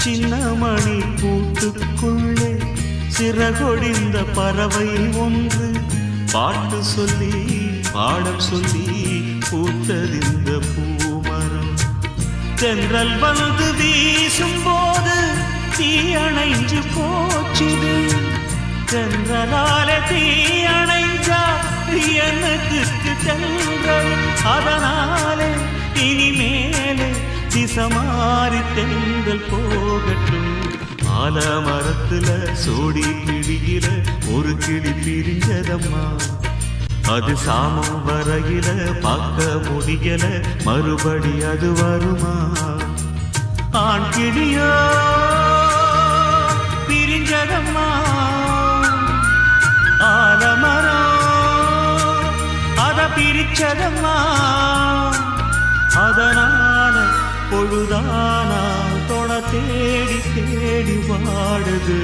சின்னமணி கூட்டுக்குள்ளே சிறகொடிந்த பறவை ஒன்று பாட்டு சொல்லி பாடம் சொல்லி பூத்ததிந்த பூமரம். தென்றல் வந்து வீசும் போது தீ அணைஞ்சு போச்சுது. தென்றலாலே தீ அணைஞ்சா எனக்கு தென்றல். அதனாலே இனிமேலே திசமாறி தென்றல் போகட்டும். ஆலமரத்துல சோடி கிளியில ஒரு கிளி பிரிஞ்சதம்மா. அது சாமம் வரையில பார்க்க முடியல, மறுபடி அது வருமா? ஆண் கிளியோ பிரிஞ்சதம்மா. ஆலமரம் அத பிரிச்சதம்மா. அதனால பொழுதானா தொட தேடி தேடி வாடுது.